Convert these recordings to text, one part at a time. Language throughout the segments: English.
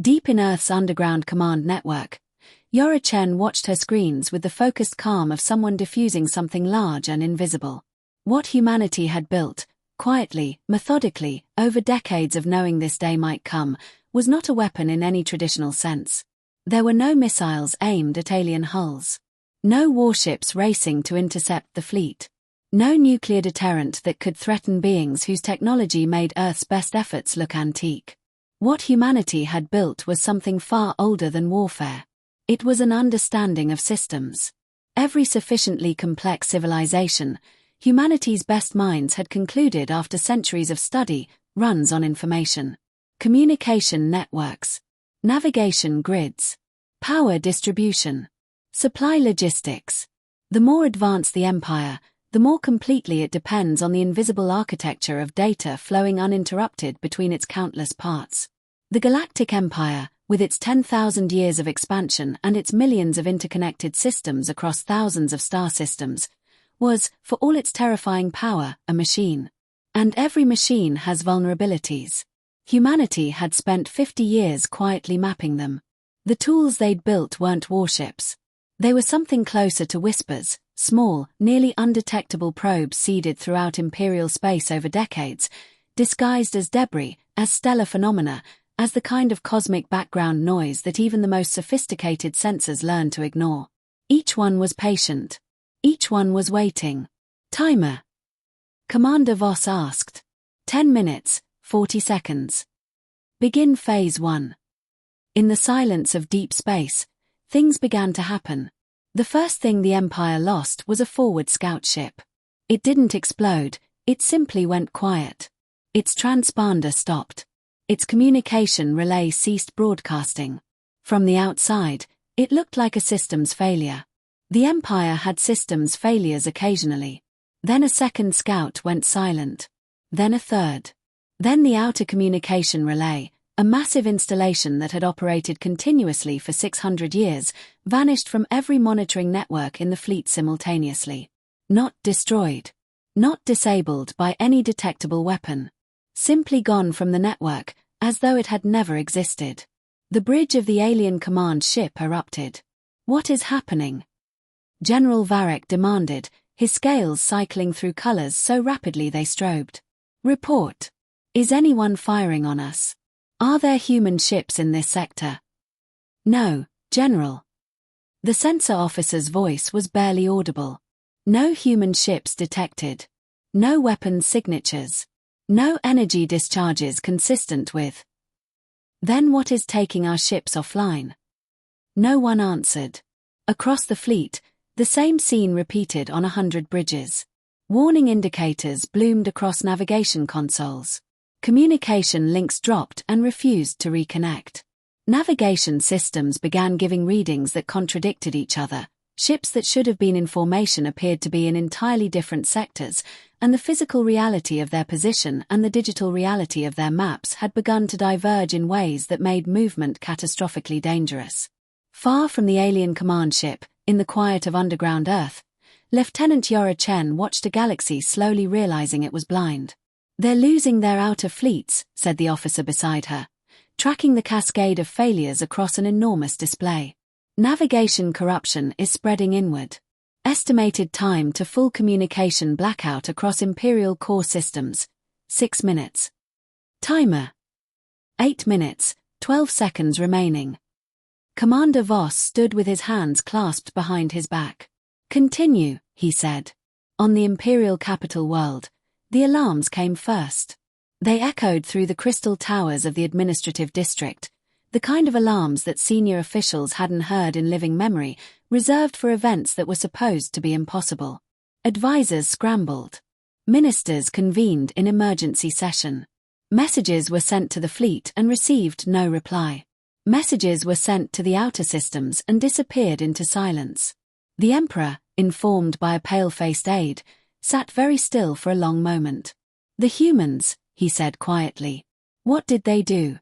Deep in Earth's underground command network, Yora Chen watched her screens with the focused calm of someone diffusing something large and invisible. What humanity had built, quietly, methodically, over decades of knowing this day might come, was not a weapon in any traditional sense. There were no missiles aimed at alien hulls. No warships racing to intercept the fleet. No nuclear deterrent that could threaten beings whose technology made Earth's best efforts look antique. What humanity had built was something far older than warfare. It was an understanding of systems. Every sufficiently complex civilization, humanity's best minds had concluded after centuries of study, runs on information. Communication networks. Navigation grids. Power distribution. Supply logistics. The more advanced the empire, the more completely it depends on the invisible architecture of data flowing uninterrupted between its countless parts. The Galactic Empire, with its 10,000 years of expansion and its millions of interconnected systems across thousands of star systems, was, for all its terrifying power, a machine. And every machine has vulnerabilities. Humanity had spent 50 years quietly mapping them. The tools they'd built weren't warships. They were something closer to whispers, small, nearly undetectable probes seeded throughout imperial space over decades, disguised as debris, as stellar phenomena, as the kind of cosmic background noise that even the most sophisticated sensors learn to ignore. Each one was patient. Each one was waiting. Timer. Commander Voss asked. 10 minutes, 40 seconds. Begin Phase 1. In the silence of deep space, things began to happen. The first thing the Empire lost was a forward scout ship. It didn't explode, it simply went quiet. Its transponder stopped. Its communication relay ceased broadcasting. From the outside, it looked like a systems failure. The Empire had systems failures occasionally. Then a second scout went silent. Then a third. Then the outer communication relay, a massive installation that had operated continuously for 600 years, vanished from every monitoring network in the fleet simultaneously. Not destroyed. Not disabled by any detectable weapon. Simply gone from the network, as though it had never existed. The bridge of the alien command ship erupted. What is happening? General Varek demanded, his scales cycling through colors so rapidly they strobed. Report. Is anyone firing on us? Are there human ships in this sector? No, General. The sensor officer's voice was barely audible. No human ships detected. No weapons signatures. No energy discharges consistent with. Then what is taking our ships offline? No one answered. Across the fleet, the same scene repeated on 100 bridges. Warning indicators bloomed across navigation consoles. Communication links dropped and refused to reconnect. Navigation systems began giving readings that contradicted each other. Ships that should have been in formation appeared to be in entirely different sectors, and the physical reality of their position and the digital reality of their maps had begun to diverge in ways that made movement catastrophically dangerous. Far from the alien command ship, in the quiet of underground Earth, Lieutenant Yora Chen watched a galaxy slowly realizing it was blind. They're losing their outer fleets, said the officer beside her, tracking the cascade of failures across an enormous display. Navigation corruption is spreading inward. Estimated time to full communication blackout across Imperial core systems, 6 minutes. Timer. 8 minutes, 12 seconds remaining. Commander Voss stood with his hands clasped behind his back. Continue, he said. On the Imperial capital world, the alarms came first. They echoed through the crystal towers of the administrative district, the kind of alarms that senior officials hadn't heard in living memory, reserved for events that were supposed to be impossible. Advisors scrambled. Ministers convened in emergency session. Messages were sent to the fleet and received no reply. Messages were sent to the outer systems and disappeared into silence. The Emperor, informed by a pale-faced aide, sat very still for a long moment. The humans, he said quietly. What did they do?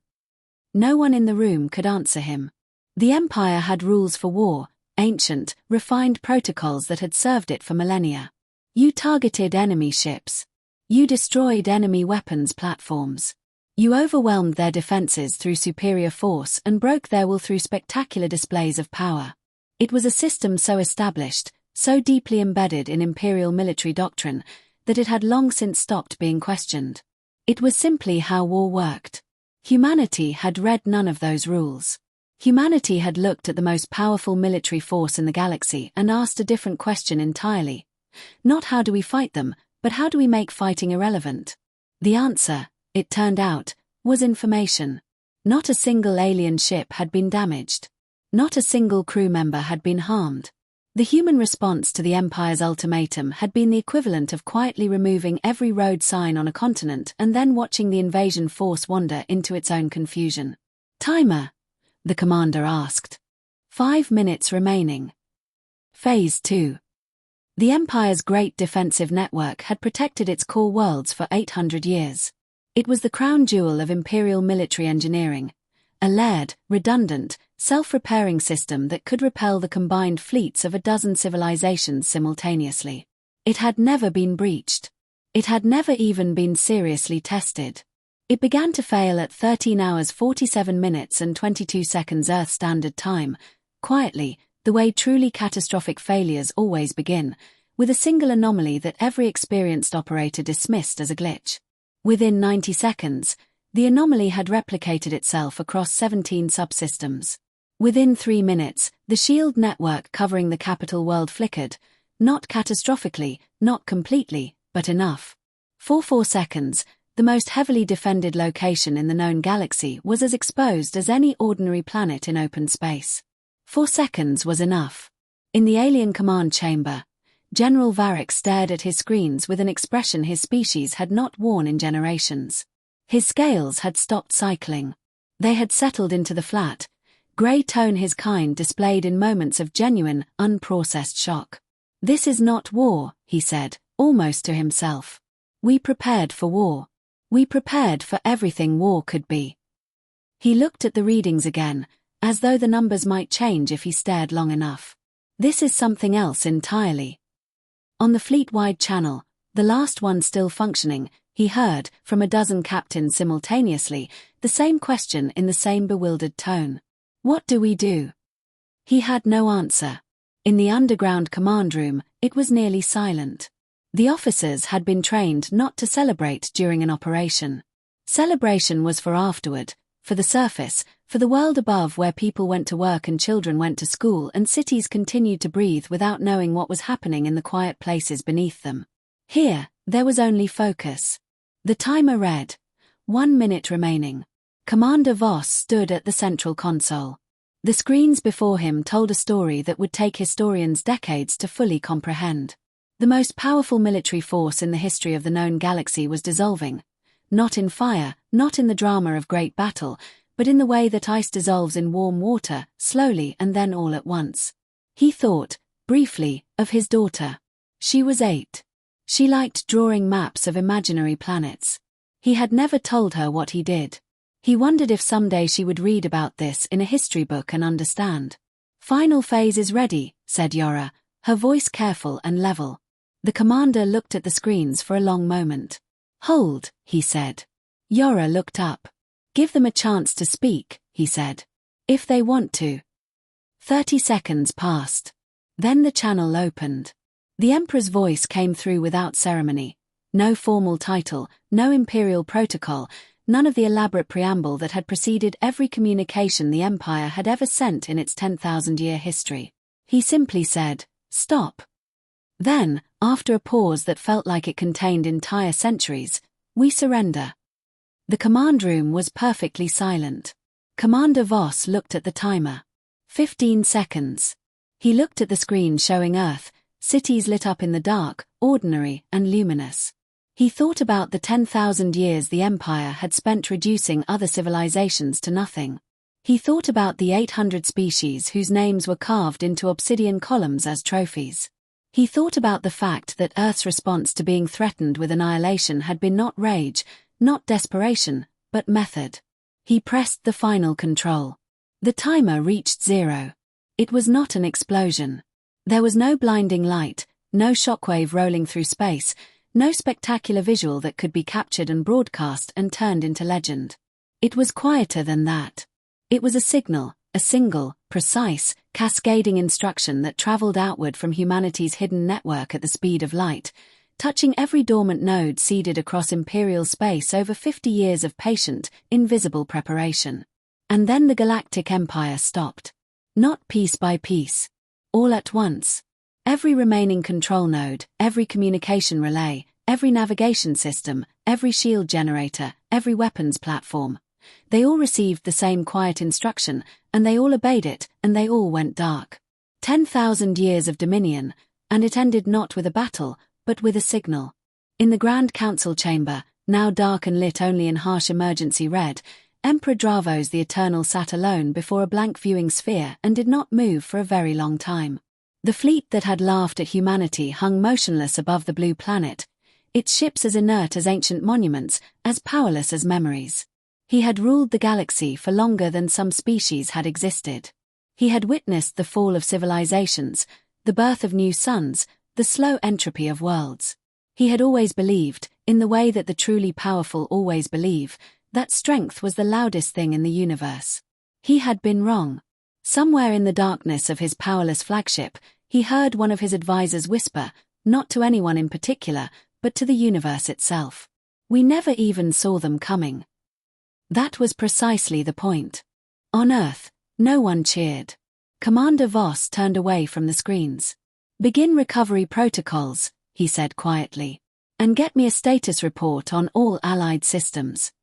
No one in the room could answer him. The Empire had rules for war, ancient, refined protocols that had served it for millennia. You targeted enemy ships. You destroyed enemy weapons platforms. You overwhelmed their defenses through superior force and broke their will through spectacular displays of power. It was a system so established, so deeply embedded in imperial military doctrine, that it had long since stopped being questioned. It was simply how war worked. Humanity had read none of those rules. Humanity had looked at the most powerful military force in the galaxy and asked a different question entirely. Not how do we fight them, but how do we make fighting irrelevant? The answer, it turned out, was information. Not a single alien ship had been damaged. Not a single crew member had been harmed. The human response to the Empire's ultimatum had been the equivalent of quietly removing every road sign on a continent and then watching the invasion force wander into its own confusion. Timer, the commander asked. 5 minutes remaining. Phase 2. The Empire's great defensive network had protected its core worlds for 800 years. It was the crown jewel of imperial military engineering, a layered, redundant, self-repairing system that could repel the combined fleets of a dozen civilizations simultaneously. It had never been breached. It had never even been seriously tested. It began to fail at 13 hours 47 minutes and 22 seconds Earth Standard Time, quietly, the way truly catastrophic failures always begin, with a single anomaly that every experienced operator dismissed as a glitch. Within 90 seconds, the anomaly had replicated itself across 17 subsystems. Within 3 minutes, the shield network covering the capital world flickered, not catastrophically, not completely, but enough. For 4 seconds, the most heavily defended location in the known galaxy was as exposed as any ordinary planet in open space. 4 seconds was enough. In the alien command chamber, General Varric stared at his screens with an expression his species had not worn in generations. His scales had stopped cycling. They had settled into the flat, grey tone his kind displayed in moments of genuine, unprocessed shock. "This is not war," he said, almost to himself. "We prepared for war. We prepared for everything war could be." He looked at the readings again, as though the numbers might change if he stared long enough. "This is something else entirely." On the fleet-wide channel, the last one still functioning, he heard, from a dozen captains simultaneously, the same question in the same bewildered tone. "What do we do?" He had no answer. In the underground command room, it was nearly silent. The officers had been trained not to celebrate during an operation. Celebration was for afterward, for the surface, for the world above where people went to work and children went to school and cities continued to breathe without knowing what was happening in the quiet places beneath them. Here, there was only focus. The timer read. 1 minute remaining. Commander Voss stood at the central console. The screens before him told a story that would take historians decades to fully comprehend. The most powerful military force in the history of the known galaxy was dissolving. Not in fire, not in the drama of great battle, but in the way that ice dissolves in warm water, slowly and then all at once. He thought, briefly, of his daughter. She was 8. She liked drawing maps of imaginary planets. He had never told her what he did. He wondered if someday she would read about this in a history book and understand. "Final phase is ready," said Yora, her voice careful and level. The commander looked at the screens for a long moment. "Hold," he said. Yora looked up. "Give them a chance to speak," he said. "If they want to." 30 seconds passed. Then the channel opened. The Emperor's voice came through without ceremony. No formal title, no imperial protocol, none of the elaborate preamble that had preceded every communication the Empire had ever sent in its 10,000-year history. He simply said, "Stop." Then, after a pause that felt like it contained entire centuries, "We surrender." The command room was perfectly silent. Commander Voss looked at the timer. 15 seconds. He looked at the screen showing Earth, cities lit up in the dark, ordinary and luminous. He thought about the 10,000 years the Empire had spent reducing other civilizations to nothing. He thought about the 800 species whose names were carved into obsidian columns as trophies. He thought about the fact that Earth's response to being threatened with annihilation had been not rage, not desperation, but method. He pressed the final control. The timer reached 0. It was not an explosion. There was no blinding light, no shockwave rolling through space, No spectacular visual that could be captured and broadcast and turned into legend. It was quieter than that. It was a signal, a single, precise, cascading instruction that traveled outward from humanity's hidden network at the speed of light, touching every dormant node seeded across imperial space over 50 years of patient, invisible preparation. And then the Galactic Empire stopped. Not piece by piece. All at once. Every remaining control node, every communication relay, every navigation system, every shield generator, every weapons platform. They all received the same quiet instruction, and they all obeyed it, and they all went dark. 10,000 years of dominion, and it ended not with a battle, but with a signal. In the Grand Council chamber, now dark and lit only in harsh emergency red, Emperor Dravos the Eternal sat alone before a blank viewing sphere and did not move for a very long time. The fleet that had laughed at humanity hung motionless above the blue planet, its ships as inert as ancient monuments, as powerless as memories. He had ruled the galaxy for longer than some species had existed. He had witnessed the fall of civilizations, the birth of new suns, the slow entropy of worlds. He had always believed, in the way that the truly powerful always believe, that strength was the loudest thing in the universe. He had been wrong. Somewhere in the darkness of his powerless flagship, he heard one of his advisors whisper, not to anyone in particular, but to the universe itself. We never even saw them coming. That was precisely the point. On Earth, no one cheered. Commander Voss turned away from the screens. "Begin recovery protocols," he said quietly. "And get me a status report on all Allied systems."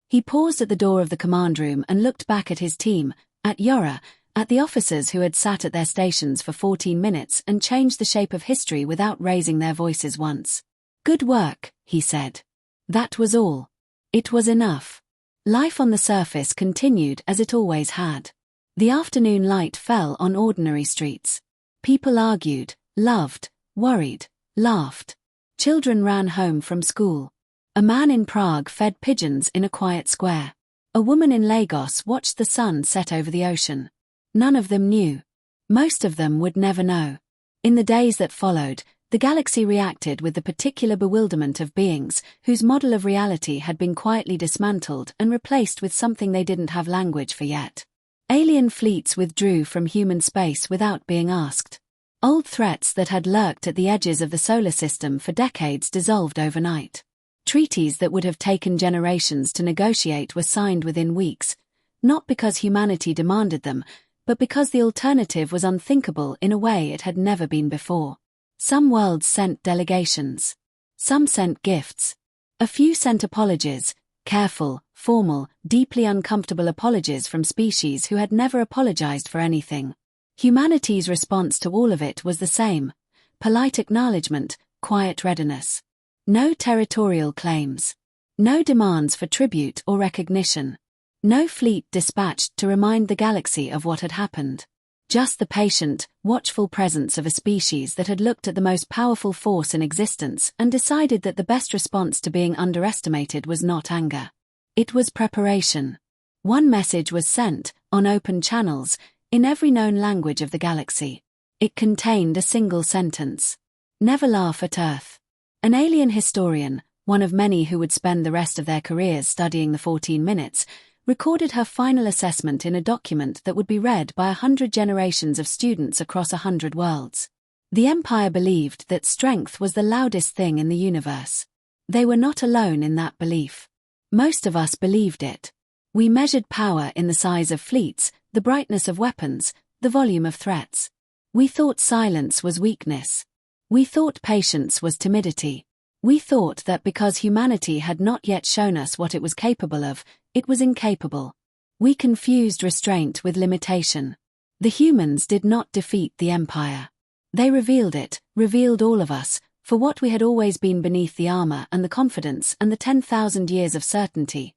He paused at the door of the command room and looked back at his team, at Yora, at the officers who had sat at their stations for 14 minutes and changed the shape of history without raising their voices once. "Good work," he said. That was all. It was enough. Life on the surface continued as it always had. The afternoon light fell on ordinary streets. People argued, loved, worried, laughed. Children ran home from school. A man in Prague fed pigeons in a quiet square. A woman in Lagos watched the sun set over the ocean. None of them knew. Most of them would never know. In the days that followed, the galaxy reacted with the particular bewilderment of beings whose model of reality had been quietly dismantled and replaced with something they didn't have language for yet. Alien fleets withdrew from human space without being asked. Old threats that had lurked at the edges of the solar system for decades dissolved overnight. Treaties that would have taken generations to negotiate were signed within weeks, not because humanity demanded them, but because the alternative was unthinkable in a way it had never been before. Some worlds sent delegations. Some sent gifts. A few sent apologies, careful, formal, deeply uncomfortable apologies from species who had never apologized for anything. Humanity's response to all of it was the same: polite acknowledgement, quiet readiness. No territorial claims. No demands for tribute or recognition. No fleet dispatched to remind the galaxy of what had happened. Just the patient, watchful presence of a species that had looked at the most powerful force in existence and decided that the best response to being underestimated was not anger. It was preparation. One message was sent, on open channels, in every known language of the galaxy. It contained a single sentence: "Never laugh at Earth." An alien historian, one of many who would spend the rest of their careers studying the 14 minutes, recorded her final assessment in a document that would be read by 100 generations of students across 100 worlds. The Empire believed that strength was the loudest thing in the universe. They were not alone in that belief. Most of us believed it. We measured power in the size of fleets, the brightness of weapons, the volume of threats. We thought silence was weakness. We thought patience was timidity. We thought that because humanity had not yet shown us what it was capable of, it was incapable. We confused restraint with limitation. The humans did not defeat the Empire. They revealed it, revealed all of us, for what we had always been beneath the armor and the confidence and the 10,000 years of certainty.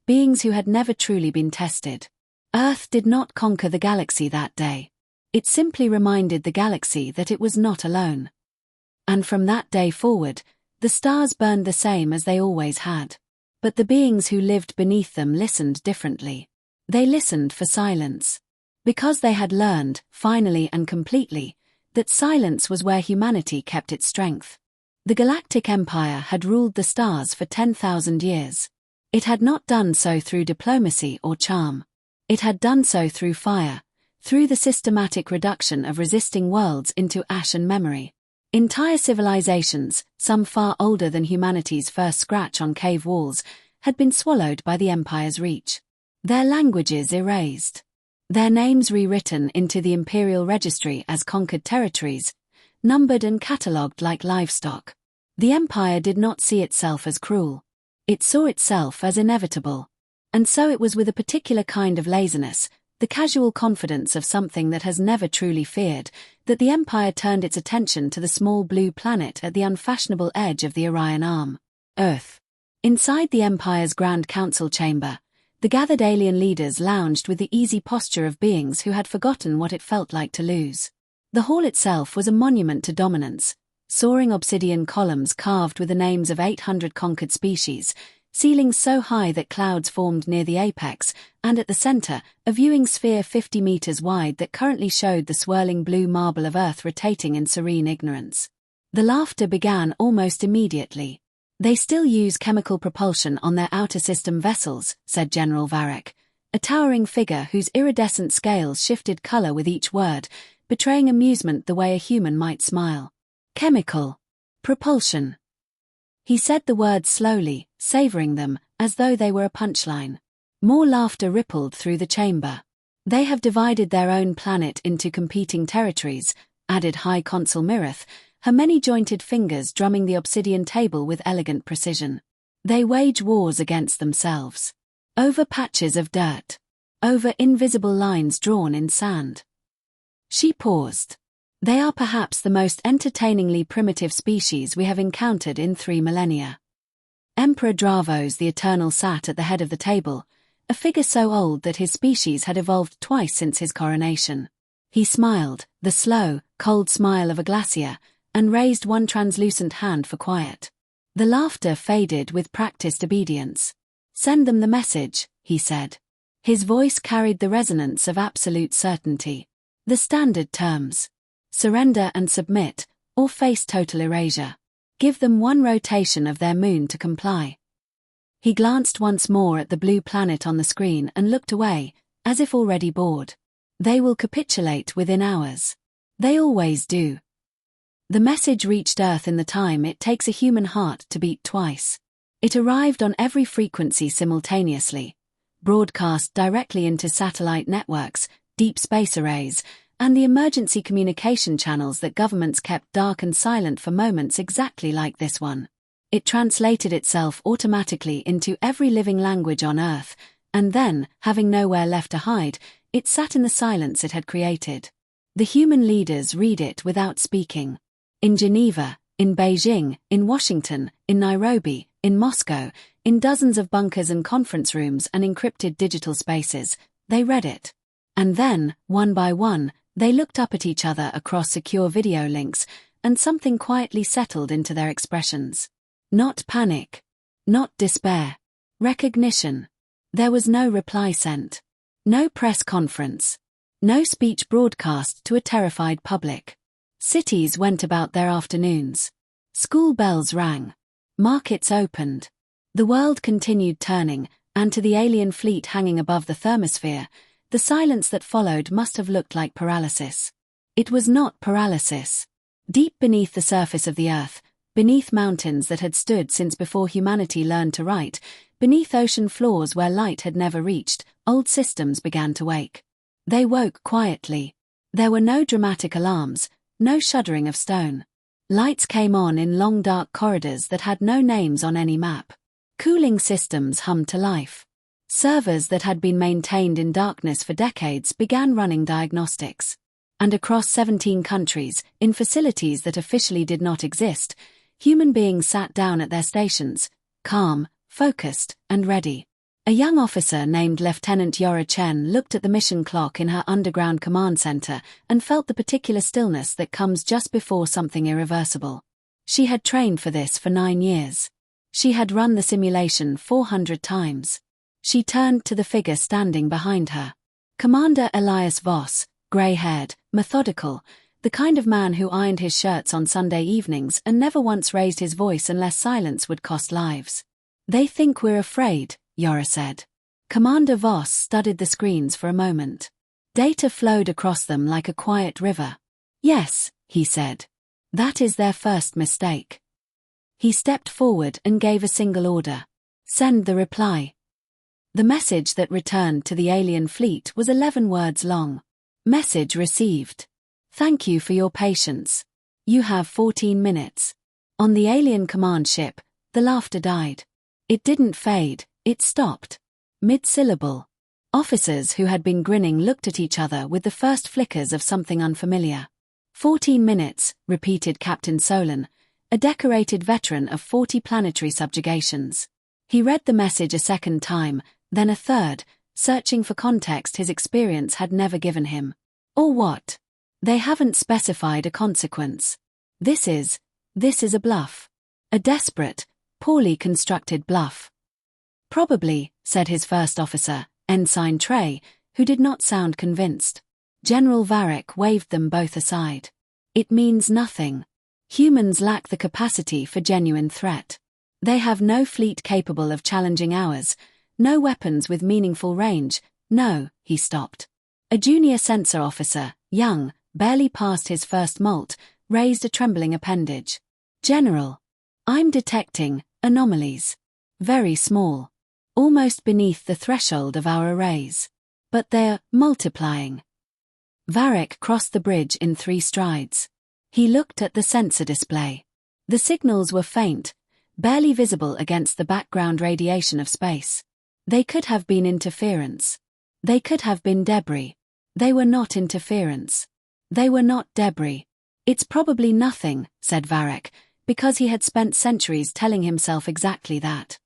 Beings who had never truly been tested. Earth did not conquer the galaxy that day. It simply reminded the galaxy that it was not alone. And from that day forward, the stars burned the same as they always had. But the beings who lived beneath them listened differently. They listened for silence. Because they had learned, finally and completely, that silence was where humanity kept its strength. The Galactic Empire had ruled the stars for 10,000 years. It had not done so through diplomacy or charm. It had done so through fire, through the systematic reduction of resisting worlds into ash and memory. Entire civilizations, some far older than humanity's first scratch on cave walls, had been swallowed by the Empire's reach. Their languages erased. Their names rewritten into the imperial registry as conquered territories, numbered and catalogued like livestock. The Empire did not see itself as cruel. It saw itself as inevitable. And so it was with a particular kind of laziness, the casual confidence of something that has never truly feared, that the Empire turned its attention to the small blue planet at the unfashionable edge of the Orion Arm, Earth. Inside the Empire's Grand Council chamber, the gathered alien leaders lounged with the easy posture of beings who had forgotten what it felt like to lose. The hall itself was a monument to dominance, soaring obsidian columns carved with the names of 800 conquered species, ceilings so high that clouds formed near the apex, and at the center, a viewing sphere 50 meters wide that currently showed the swirling blue marble of Earth rotating in serene ignorance. The laughter began almost immediately. "They still use chemical propulsion on their outer system vessels," said General Varek, a towering figure whose iridescent scales shifted color with each word, betraying amusement the way a human might smile. "Chemical propulsion." He said the words slowly, savoring them, as though they were a punchline. More laughter rippled through the chamber. "They have divided their own planet into competing territories," added High Consul Mirith, her many-jointed fingers drumming the obsidian table with elegant precision. "They wage wars against themselves. Over patches of dirt. Over invisible lines drawn in sand." She paused. "They are perhaps the most entertainingly primitive species we have encountered in 3 millennia. Emperor Dravos the Eternal sat at the head of the table, a figure so old that his species had evolved twice since his coronation. He smiled, the slow, cold smile of a glacier, and raised one translucent hand for quiet. The laughter faded with practiced obedience. "Send them the message," he said. His voice carried the resonance of absolute certainty. "The standard terms. Surrender and submit, or face total erasure. Give them one rotation of their moon to comply." He glanced once more at the blue planet on the screen and looked away, as if already bored. "They will capitulate within hours. They always do." The message reached Earth in the time it takes a human heart to beat twice. It arrived on every frequency simultaneously, broadcast directly into satellite networks, deep space arrays, and the emergency communication channels that governments kept dark and silent for moments exactly like this one. It translated itself automatically into every living language on Earth, and then, having nowhere left to hide, it sat in the silence it had created. The human leaders read it without speaking. In Geneva, in Beijing, in Washington, in Nairobi, in Moscow, in dozens of bunkers and conference rooms and encrypted digital spaces, they read it. And then, one by one, they looked up at each other across secure video links, and something quietly settled into their expressions. Not panic. Not despair. Recognition. There was no reply sent. No press conference. No speech broadcast to a terrified public. Cities went about their afternoons. School bells rang. Markets opened. The world continued turning, and to the alien fleet hanging above the thermosphere, the silence that followed must have looked like paralysis. It was not paralysis. Deep beneath the surface of the Earth, beneath mountains that had stood since before humanity learned to write, beneath ocean floors where light had never reached, old systems began to wake. They woke quietly. There were no dramatic alarms, no shuddering of stone. Lights came on in long dark corridors that had no names on any map. Cooling systems hummed to life. Servers that had been maintained in darkness for decades began running diagnostics. And across 17 countries, in facilities that officially did not exist, human beings sat down at their stations, calm, focused, and ready. A young officer named Lieutenant Yora Chen looked at the mission clock in her underground command center and felt the particular stillness that comes just before something irreversible. She had trained for this for 9 years. She had run the simulation 400 times. She turned to the figure standing behind her. Commander Elias Voss, grey-haired, methodical, The kind of man who ironed his shirts on Sunday evenings and never once raised his voice unless silence would cost lives. They think we're afraid, Yora said. Commander Voss studied the screens for a moment. Data flowed across them like a quiet river. Yes, he said. That is their first mistake. He stepped forward and gave a single order. Send the reply. The message that returned to the alien fleet was 11 words long. Message received. Thank you for your patience. You have 14 minutes. On the alien command ship, the laughter died. It didn't fade, it stopped. Mid-syllable. Officers who had been grinning looked at each other with the first flickers of something unfamiliar. 14 minutes, repeated Captain Solon, a decorated veteran of 40 planetary subjugations. He read the message a second time, then a third, searching for context his experience had never given him. Or what? They haven't specified a consequence. This is a bluff. A desperate, poorly constructed bluff. Probably, said his first officer, Ensign Trey, who did not sound convinced. General Varric waved them both aside. It means nothing. Humans lack the capacity for genuine threat. They have no fleet capable of challenging ours, no weapons with meaningful range. No, he stopped. A junior sensor officer, young, barely past his first molt, raised a trembling appendage. General, I'm detecting anomalies. Very small. Almost beneath the threshold of our arrays. But they're multiplying. Varric crossed the bridge in 3 strides. He looked at the sensor display. The signals were faint, barely visible against the background radiation of space. They could have been interference. They could have been debris. They were not interference. They were not debris. It's probably nothing, said Varric, because he had spent centuries telling himself exactly that.